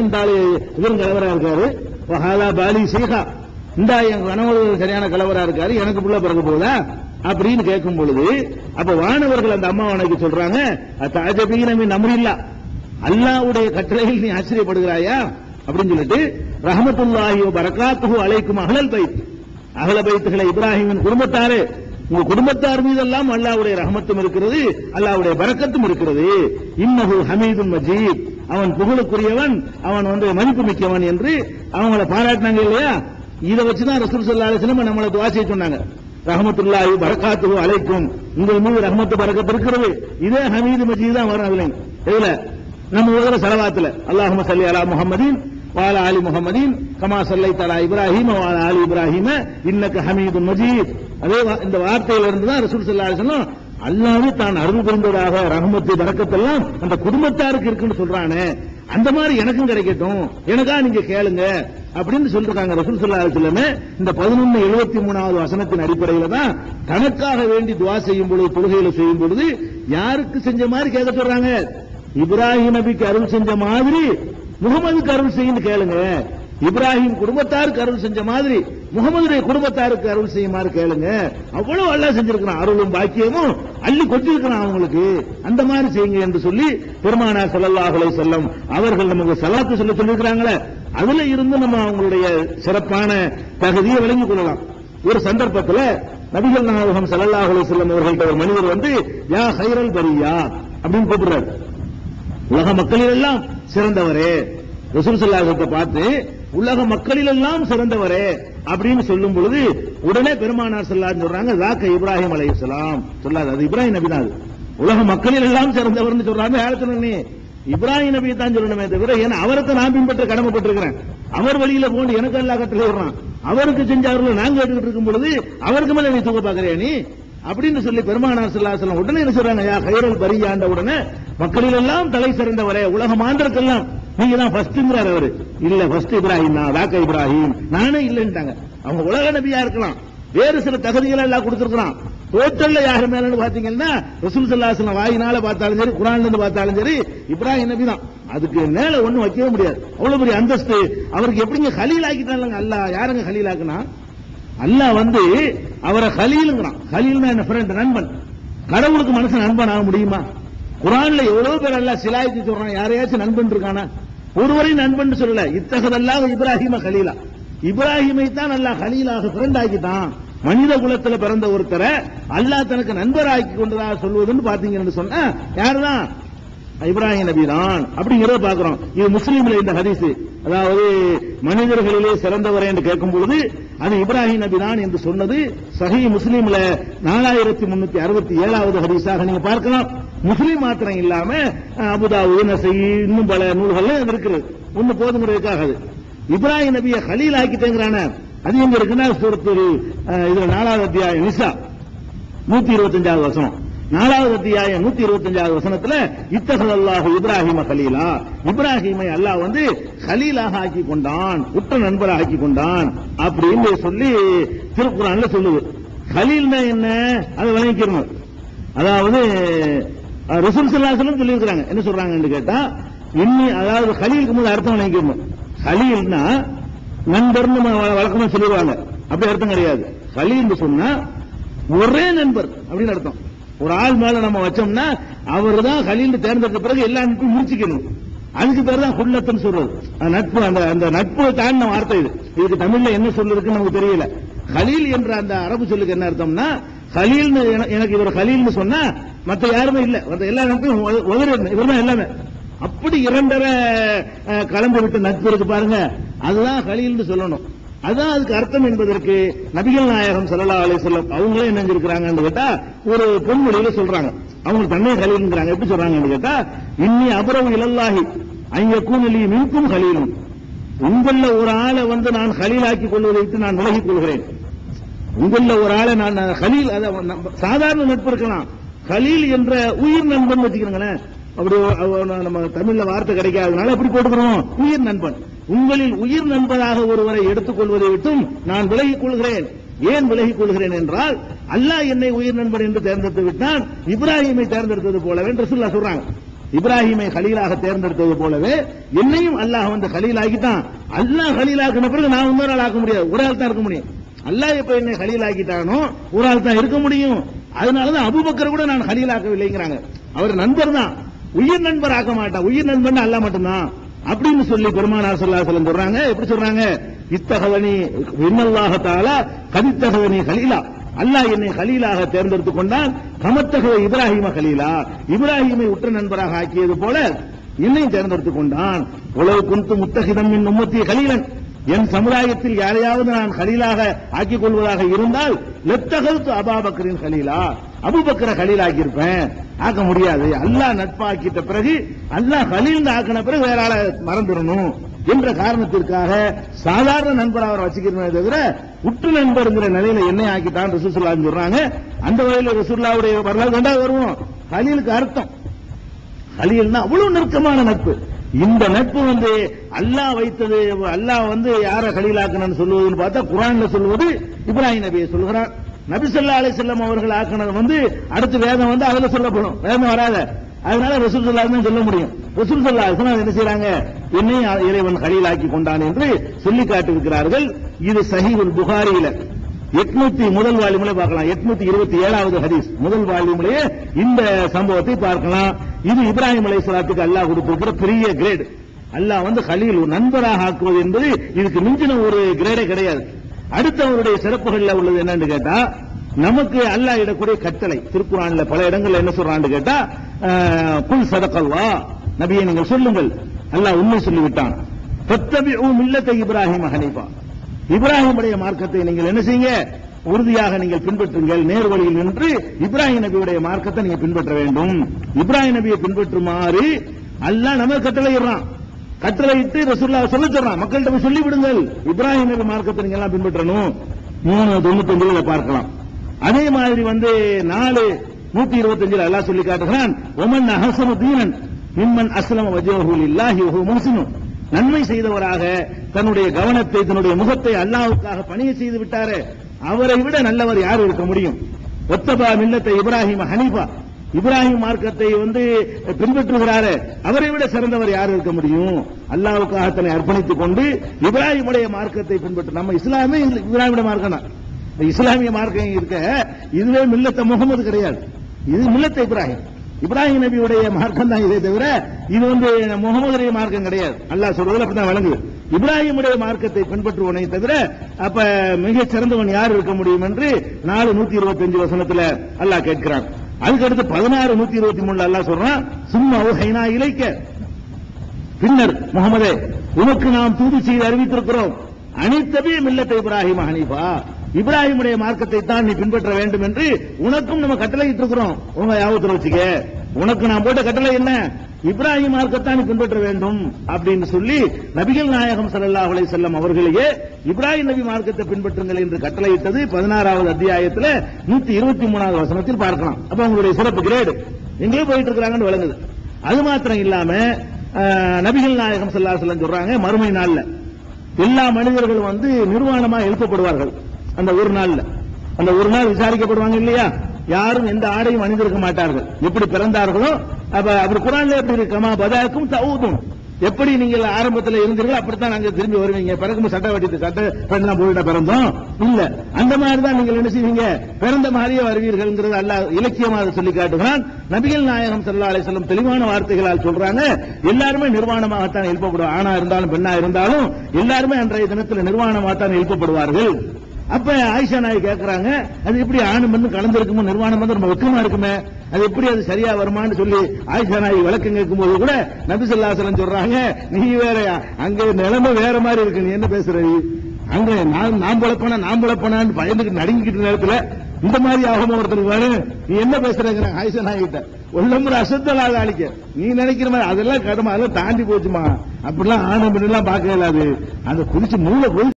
இந்த ஆளு இவரும் கலவரா இருக்காரு, வஹாலா பாலி சீகா, இந்த என் கணவர் சரியான கலவரா இருக்காரு, எனக்கு புள்ள பிறக்க போதா அப்படின்னு கேட்கும் பொழுது, அப்ப வானவர்கள் அந்த அம்மா வணக்கி சொல்றாங்க, தாஜபீனமின் அம்ரில்லா, அல்லாஹ்வுடைய கட்டளையில் நீ ஆச்சரியப்படுகிறாயா அப்படின்னு சொல்லிட்டு, ரஹ்மத்துல்லாஹி வ பரக்காத்துஹு அலைக்கும் அஹ்லல் பைத், அஹ்ல பைத்துகளை இப்ராஹிமின் குடும்பத்தாரே, உங்க குடும்பத்தார் மீதெல்லாம் அல்லாஹ்வுடைய ரஹமத்தும் இருக்கிறது, அல்லாஹ்வுடைய பரக்கத்தும் இருக்கிறது. இன்னஹு ஹமீதுன் மஜீத், அவன் புகழுக்குரியவன், அவன் மதிப்பு மிக்கவன் என்று அவங்கள பாராட்டினாங்க இல்லையா? இதை வச்சுதான் ரசூல் ஸல்லல்லாஹு அலைஹி வஸல்லம் நம்மள துஆ செய்ய சொன்னாங்க. ரஹ்மத்துல்லாஹி பரக்காத்துஹு அலைக்கும், உங்கள் மீது ரஹமத்து பரக்கத்து இருக்கிறது. இதே ஹமீது மஜீத் தான் வரும். அதுல இதுல நம்ம ஓதுற ஸலவாத்துல அல்லாஹும்ம ஸல்லி அலா முஹம்மதின் வாலா ஆலி முஹம்மதின் கமா ஸல்லைத அலா இப்ராஹீம் வாலா ஆலி இப்ராஹீம் இன்னக ஹமீதுன் மஜீத். அதே இந்த வார்த்தையிலிருந்து தான் ரசூல் ஸல்லல்லாஹு அலைஹி வஸல்லம் அல்லாஹ்வே தான் அருள் புரிந்ததாக ரஹமத்து பரக்கத்தெல்லாம் அந்த குடும்பத்தாருக்கு இருக்குன்னு சொல்றானே, அந்த மாதிரி எனக்கும் கிடைக்கட்டும், எனக்கா நீங்க கேளுங்க அப்படின்னு சொல்றாங்க ரசூல் ஸல்லல்லாஹு அலைஹி வஸல்லம். இந்த 1173வது வசனத்தின் அடிப்படையில தான் தனக்காக வேண்டி துஆ செய்யும் பொழுது, தொழுகையில செய்யும் பொழுது யாருக்கு செஞ்ச மாதிரி கேட்க சொல்றாங்க? இப்ராஹிம் நபிக்கு அருள் செஞ்ச மாதிரி முகமதுக்கு அருள் செய்யுன்னு கேளுங்க. இப்ராஹிம் குடும்பத்தாருக்கு அருள் செஞ்ச மாதிரி முகமதுடைய குடும்பத்தாருக்கு அருள் செய்யுமாறு கேளுங்க. அவ்வளவு அல்லாஹ் செஞ்சிருக்கிறான், அருளும் பாக்கியமும் அள்ளி கொட்டிருக்கிறான் அவங்களுக்கு, அந்த மாதிரி செய்யுங்க என்று சொல்லி பெருமானார் ஸல்லல்லாஹு அலைஹி வஸல்லம் அவர்கள் நமக்கு ஸலாத்து சொல்ல சொல்லிருக்கிறாங்களே, அதுல இருந்து நம்ம அவங்களுடைய சிறப்பான தகுதியை விளங்கிக் கொள்ளலாம். ஒரு சந்தர்ப்பத்தில் நபிகள் நாயகம் ஸல்லல்லாஹு அலைஹி வஸல்லம் அவர்கள்ட்ட ஒரு மனிதர் யா கைரல் பரியா அப்படின்னு கூப்பிடுறாரு, உலக மக்களில் எல்லாம் சிறந்தவரே. ரசூல் ஸல்லல்லாஹு அலைஹி வஸல்லம் பார்த்து உலக மக்களில் எல்லாம் சிறந்தவரே அப்படின்னு சொல்லும் பொழுது உடனே பெருமானார் ஸல்லல்லாஹு அலைஹி வஸல்லம் சொல்றாங்க, ஸாக்க இப்ராஹிம் அலைஹிஸ்ஸலாம் சொல்லாது, அது இப்ராஹிம் நபி தான். உலக மக்களில் எல்லாம் சிறந்தவர்னு சொல்றாங்க. யாருக்கு? இப்ராஹிம் நபியை தான் சொல்லணுமே தவிர, ஏன்னா அவருக்கு நான் பின்பற்ற கடமைப்பட்டிருக்கிறேன், அவர் வழியில போண்டு எனக்கு அல்லாஹ் கட்டளை விடுறான், அவருக்கு செஞ்சார்கள் நாங்க கேட்டுக்கிட்டு இருக்கும் பொழுது அவருக்கு மேல நீ தூக்க பாக்குறியா நீ அப்படின்னு சொல்லி பெருமானார் ஸல்லல்லாஹு அலைஹி வஸல்லம் உடனே என்ன சொல்றாங்க, யா கைரல் பரியாண்ட உடனே மக்களில் எல்லாம் தலை சிறந்தவரே, உலக மாந்தருக்கெல்லாம் நீங்க தான் ஃபர்ஸ்ட்ங்கறார். அவரு இல்ல, ஃபர்ஸ்ட் இப்ராஹிம் தான், ஸாக்க இப்ராஹிம், நானே இல்லன்ட்டாங்க. அவங்க உலக நபியா இருக்கலாம், வேறு சில தகுதிகளை எல்லாம் கொடுத்திருக்கிறான். டோட்டல்ல யாரு மேலன்னு பாத்தீங்கன்னா ரசூல் ஸல்லல்லாஹு அலைஹி வஸல்லம் வாயினால பார்த்தாலும் சரி, குர்ஆன்ல இருந்து பார்த்தாலும் சரி, இப்ராஹிம் நபி தான். அதுக்கு மேல ஒண்ணும் வைக்கவே முடியாது, அவ்வளவு பெரிய அந்தஸ்து அவருக்கு. எப்படிங்க கலீல் ஆக்கிட்டாங்க அல்லாஹ்? யாருங்க கலீல் ஆக்குனா? அல்லாஹ் அவரை கலீலுங்கிறான். கலீல்னா என்ன? ஃப்ரெண்ட், நண்பன். கடவுளுக்கு மனுஷன் நண்பன் ஆக முடியுமா? குர்ஆன்ல எவ்வளவு பேர் அல்லாஹ் சிலாயித்து சொல்றான், யாரையாச்சும் நண்பன் இருக்கானா? ஒருவரையும் நண்பன் சொல்லல. இத்தகதல்லாஹ் இப்ராஹிம கலீலா, இப்ராஹிமை தான் அல்லாஹ் கலீலாக ஃப்ரெண்ட் ஆக்கிட்டான். மனித குலத்துல பிறந்த ஒருத்தரை அல்லாஹ் தனக்கு நண்பராக்கி கொண்டதாக சொல்வதுன்னு பாத்தீங்கன்னு சொன்னா யாருதான்? இப்ராஹிம் நபி தான் அப்படிங்கறத பாக்குறோம். இது முஸ்லீம்ல இந்த ஹதீஸ், அதாவது மனிதர்களிலே சிறந்தவரை என்று கேட்கும் பொழுது அது இப்ராஹிம் நபி தான் என்று சொன்னது சஹீஹ் முஸ்லீம்ல 4367வது ஹதீஸாக நீங்க பார்க்கலாம். முஸ்லீம் மாத்திரம் இல்லாம அபுதாவுது, நஸீ, இன்னும் பல நூல்கள் இருக்குது. ஒண்ணு போதுங்கிறதுக்காக அது இப்ராஹிம் நபியை கலீல் ஆக்கிட்டேங்கிறான. அது எங்க இருக்குன்னா சூரத்துல் இதுல 4வது அத்தியாயம் நிசா 125வது வசனம், 4வது அத்தியாயம் 125வது வசனத்துல இத்தகதல்லாஹு இப்ராஹிம கலீலா, இப்ராஹிமை அல்லாஹ் கலீலாக ஆக்கி கொண்டான், உற்ற நண்பராக ஆக்கி கொண்டான் அப்படின்னு சொல்லி திருக்குர்ஆன்ல சொல்லுது. கலீல்னா என்ன? அதை விளங்கிக்கணும். அதாவது ரசூல் ஸல்லல்லாஹு அலைஹி வஸல்லம் சொல்லியிருக்கிறாங்க. என்ன சொல்றாங்கன்னு கேட்டா, அதாவது கலீலுக்கு முதல் அர்த்தம் விளங்கிக்கணும். கலீல்னா நண்பர்னு வழக்கமா சொல்லிடுவாங்க, அப்படி அர்த்தம் கிடையாது. கலீல்னு சொன்னா ஒரே நண்பர் அப்படின்னு அர்த்தம். ஒரு ஆள் மேல நம்ம வச்சோம்னா அவர் தான் கலீல் தேர்ந்தெடுத்த பிறகு எல்லா நட்பும் முடிச்சுக்கணும். அதுக்கு பேர் தான் குல்லத்துன்னு சொல்றது. நட்பு, அந்த நட்பு தாண்டின வார்த்தை இது. இதுக்கு தமிழ்ல என்ன சொல்ல இருக்குன்னு நமக்கு தெரியல. கலீல் என்ற அந்த அரபு சொல்லுக்கு என்ன அர்த்தம்னா, கலீல்னு எனக்கு இவர் கலீல்னு சொன்னா மத்த யாருமே இல்ல, மத்த எல்லா நட்பையும் இவர் தான் எல்லாமே. அப்படி இரண்டரை கலந்து விட்டு நட்பு இருக்கு பாருங்க, அதுதான் கலீல்னு சொல்லணும். அதான் அதுக்கு அர்த்தம் என்பதற்கு நபிகள் நாயகம் ஸல்லல்லாஹு அலைஹி வஸல்லம் அவங்களே என்ன செஞ்சிருக்காங்கன்னு கேட்டா ஒரு பொன்மொழியில சொல்றாங்க. அவங்க தன்னை கலீல்ங்கறாங்க. எப்படி சொல்றாங்கன்னு கேட்டா, இன்னி அபரவு இலல்லாஹி ஐயக்கூன லீ மின்கும் கலீலும், உங்கள ஒரு ஆளை நான் கலீலாக்கி கொள்வதை விட்டு நான் விலகிக் கொள்கிறேன். உங்கள ஒரு ஆளை நான் கலீல், சாதாரண நட்பு இருக்கலாம், கலீல் என்ற உயிர் நண்பன் வச்சுக்கிறேன். அப்படி நம்ம தமிழ்ல வார்த்தை கிடைக்காதனால அப்படி போட்டுக்கிறோம், உயிர் நண்பன். உங்களில் உயிர் நண்பராக ஒருவரை எடுத்துக் கொள்வதை விட்டும் நான் விலகிக் கொள்கிறேன். ஏன் விலகிக் கொள்கிறேன் என்றால், அல்லாஹ் என்னை உயிர் நண்பன் என்று தேர்ந்தெடுத்து விட்டான், இப்ராஹிமை தேர்ந்தெடுத்தது போலவே ரசூலுல்லாஹ் சொல்றாங்க. இப்ராஹிமை கலீலாக தேர்ந்தெடுத்தது போலவே என்னையும் அல்லாஹ் வந்து கலீலாக்கிட்டான். அல்லாஹ் கலீலாக்கின பிறகு நான் இன்னொரு ஆள் ஆக்க முடியாது, ஒரு ஆள் தான் இருக்க முடியும். அல்லாஹ் எப்ப என்னை கலீலாக்கிட்டானோ ஒரு ஆள் தான் இருக்க முடியும். அதனாலதான் அபூபக்கர் கூட நான் கலீலாக்கவில்லைங்கிறாங்க. அவர் நண்பர் தான், உயிர் நண்பர் ஆக்க மாட்டான். உயிர் நண்பன் அல்லாஹ் மட்டும்தான் அப்படின்னு சொல்லி பெருமானார் ஸல்லல்லாஹு அலைஹி வஸல்லம் சொல்றாங்க. எப்படி சொல்றாங்க? இத்தகவனி இன்னல்லாஹ தஆலா கதித்தகவனி கலீலா, அல்லாஹ் என்னை கலீலாக தேர்ந்தெடுத்துக் கொண்டான். கமத்தகவ இப்ராஹிம கலீலா, இப்ராஹிமை உற்ற நண்பராக ஆக்கியது போல என்னையும் தேர்ந்தெடுத்துக் கொண்டான். உலகு குந்து முத்தகிதம் மின் உம்மத்தி கலீலன், என் சமுதாயத்தில் யாரையாவது நான் கலீலாக ஆக்கிக் கொள்வதாக இருந்தால் லெத்தகல்து அபூபக்கரின் கலீலா, அபூபக்கரை கலீலாக்கி இருப்பேன். ஆக்க முடியாது. அல்லாஹ் நட்பாக்கிட்ட பிறகு, அல்லாஹ் கலீல் ஆக்கின பிறகு வேற ஆளை மறந்துடணும் என்ற காரணத்திற்காக சாதாரண நண்பர் அவர் வச்சுக்கிறேன் தவிர உற்று நண்பர்ங்கிற நிலையில என்ன ஆக்கிட்டான் ரசூலுல்லாஹ் சொல்றாங்க. அந்த வகையில் ரசூலுல்லாஹ்வுடைய வரலாறு ரெண்டாவது வருவோம். கலீலுக்கு அர்த்தம், கலீல்னா அவ்வளவு நெருக்கமான நட்பு. இந்த நட்பு வந்து அல்லாஹ் வைத்தது. அல்லாஹ் வந்து யார கலீலாக்கணும்னு சொல்லுவதுன்னு பார்த்தா குர்ஆன்ல சொல்லுவது இப்ராஹிம் நபியை சொல்கிறார். நபி ஸல்லல்லாஹு அலைஹி வஸல்லம் அவர்கள் ஆக்கினது வந்து அடுத்து வேதம் வந்து அதுல சொல்லப்படும், வேதம் வராத. அதனால ரசூல் ஸல்லல்லாஹு அலைஹி சொல்ல முடியும். ரசூல் ஸல்லல்லாஹு அலைஹி வஸல்லம் என்ன செய்றாங்க? என்னை இறைவன் கலீலாக்கி கொண்டான் என்று சொல்லி காட்டியிருக்கிறார்கள். இது சஹீஹுல் புகாரியில 800 முதல் வால்யூம்ல பார்க்கலாம். 827வது ஹதீஸ் முதல் வால்யூம்லயே இந்த சம்பவத்தை பார்க்கலாம். இது இப்ராஹிம் அலைஹிஸ்ஸலாத்துக்கு அல்லாஹ் கொடுத்திருக்கிற பெரிய கிரேட். அல்லாஹ் வந்து கலீல் நண்பராக ஆக்குவது என்பது இதுக்கு மிஞ்சின ஒரு கிரேடே கிடையாது. அடுத்தவருடைய சிறப்புகள்ல உள்ளது என்னன்னு கேட்டா, நமக்கு அல்லாஹ் இடக்கூடிய கட்டளை திருக்குர்ஆன்ல பல இடங்கள்ல என்ன சொல்றான்னு கேட்டா, குல் ஸதகல்லாஹ், நபியே நீங்கள் சொல்லுங்கள் அல்லாஹ் உண்மை சொல்லிவிட்டான். ஃபத்தபிஉ மில்லத இப்ராஹிம் ஹனீஃபா, இப்ராஹிமுடைய மார்க்கத்தை நீங்கள் என்ன செய்யுங்க, உறுதியாக நீங்கள் பின்பற்றுங்கள். நேர்வழியில் நின்று இப்ராஹிம் நபியுடைய மார்க்கத்தை நீங்க பின்பற்ற வேண்டும். இப்ராஹிம் நபியை பின்பற்றுமாறு அல்லாஹ் நமக்கு கட்டளையிடுறான். கட்டளையிட்டு ரசூலுல்லாஹ் சொல்ல சொல்றான், மக்கள்கிட்ட போய் சொல்லி விடுங்கள் இப்ராஹிம் நபி மார்க்கத்தை நீங்க எல்லாம் பின்பற்றணும். 395 பார்க்கலாம். அதே மாதிரி வந்து 4:125 அல்லாஹ் சொல்லி காட்டுகிறான், ஒமன் அஹ்ஸனு தீனன் மிம்மன் அஸ்லம வஜ்ஹஹு லில்லாஹி வஹுவ முஹ்ஸினுன், நன்மை செய்தவராக தன்னுடைய கவனத்தை தன்னுடைய முகத்தை அல்லாஹ்வுக்காக பணிய செய்து விட்டாரே, அவரை விட நல்லவர் யார் இருக்க முடியும்? ஒத்தபா மில்லத்தை இப்ராஹிம் ஹனீஃபா, இப்ராஹிம் மார்க்கத்தை வந்து பின்பற்றுகிறாரே, அவரை விட சிறந்தவர் யார் இருக்க முடியும்? அல்லாஹ்வுக்காக தன்னை அர்ப்பணித்துக் கொண்டு இப்ராஹிமுடைய மார்க்கத்தை பின்பற்ற. நம்ம இஸ்லாமே இப்ராஹிமுடைய மார்க்கம் தான். இந்த இஸ்லாமிய மார்க்கம் இருக்க இதுவே மில்லத்த முகமது கிடையாது, இது மில்லத்த இப்ராஹிம். இப்ராஹிம் நபியுடைய மார்க்கம் தான் இதே தவிர இது வந்து முகமதுடைய மார்க்கம் கிடையாது. அல்லாஹ் சொல்றதுல அப்படிதான் வழங்குது. இப்ராஹிமுடைய மார்க்கத்தை பின்பற்றுவனை தவிர அப்ப மிகச் சிறந்தவன் யார் இருக்க முடியும் என்று 4:125 வசனத்துல அல்லாஹ் கேட்கிறான். அதுக்கடுத்து 16:123 அல்லாஹ் சொல்றான், சும்மா ஊஹைனா இலைக்க, பின்னர் முகமதே உனக்கு நாம் தூது செய்து அறிவித்திருக்கிறோம், அனித்தபி மில்லத்தை இப்ராஹிம் ஹனீஃபா, இப்ராஹிமுடைய மார்க்கத்தை தான் நீ பின்பற்ற வேண்டும் என்று உனக்கும் நம்ம கட்டளையிட்டு இருக்கிறோம். உங்க ஞாபகத்தில் வச்சுக்க, உனக்கு நான் போட்ட கட்டளை என்ன? இப்ராஹிம் மார்க்கத்தான் நீ பின்பற்ற வேண்டும் அப்படின்னு சொல்லி நபிகள் நாயகம் ஸல்லல்லாஹு அலைஹி வஸல்லம் அவர்களையே இப்ராஹிம் நபி மார்க்கத்தை பின்பற்றுங்கள் என்று கட்டளையிட்டது 16வது அத்தியாயத்தில் 123வது வசனத்தில் பார்க்கலாம். அப்ப அவங்களுடைய சிறப்பு கிரேடு எங்கே போயிட்டு இருக்கிறாங்கன்னு விளங்குது. அது மாத்திரம் இல்லாம நபிகள் நாயகம் ஸல்லல்லாஹு அலைஹி வஸல்லம் சொல்றாங்க, மறுமை நாள்ல எல்லா மனிதர்களும் வந்து நிர்வாணமா எழுப்பப்படுவார்கள். அந்த ஒரு நாள்ல, அந்த ஒரு நாள் விசாரிக்கப்படுவாங்க இல்லையா? யாரும் எந்த ஆடையும் அணிந்திருக்க மாட்டார்கள். எப்படி பிறந்தார்களோ அப்படி குர்ஆன்ல எப்படி இருக்கமா பதாக்கும் தஊதும், எப்படி நீங்கள் ஆரம்பத்தில் இருந்தீர்களோ அப்படித்தான் நாங்க திரும்பி வருவீங்க. பிறக்கும் சட்டை வெட்டிட்டு சட்டை பெண்ணெல்லாம் போயிட்டா பிறந்தோம் இல்ல, அந்த மாதிரி தான் நீங்கள் என்ன செய்வீங்க, பிறந்த மாதிரியே வருவீர்கள் அல்லாஹ் இலக்கியமாக சொல்லி காட்டுகிறான். நபிகள் நாயகம் ஸல்லல்லாஹு அலைஹி வஸல்லம் தெளிவான வார்த்தைகளால் சொல்றாங்க, எல்லாருமே நிர்வாணமாகத்தான் எழுப்பப்படுவார். ஆணா இருந்தாலும் பெண்ணா இருந்தாலும் எல்லாருமே அன்றைய தினத்தில் நிர்வாணமாகத்தான் எழுப்பப்படுவார்கள். அப்ப ஆயிஷா நாய் கேட்கிறாங்க, அது எப்படி ஆணும் வந்து கலந்திருக்குமோ, நிர்வாணம் வந்து ரொம்ப வெக்கமா இருக்குமே, அது எப்படி அது சரியா வருமான்னு சொல்லி ஆயிஷா நாய் விளக்கம் கேட்கும் போது கூட நபி ஸல்லல்லாஹு அலைஹி வஸல்லம் சொல்றாங்க, நீ வேறயா, அங்க நிலைமை வேற மாதிரி இருக்கு, நீ என்ன பேசுற, அங்க நான் பொழப்பனான்னு பயந்துட்டு நடுங்கிட்டு நேரத்துல இந்த மாதிரி ஆகும் ஒருத்தருக்கு வேணும், நீ என்ன பேசுறேங்கிற ஆயிஷா நாய் கிட்ட உள்ளமுறை அசுத்தலாக அழிக்க, நீ நினைக்கிற மாதிரி அதெல்லாம் கடமை, அதெல்லாம் தாண்டி போச்சுமா, அப்படிலாம் ஆணும் பெண்ணெல்லாம் பார்க்க இயலாது, அந்த குதிச்சு மூளை போய்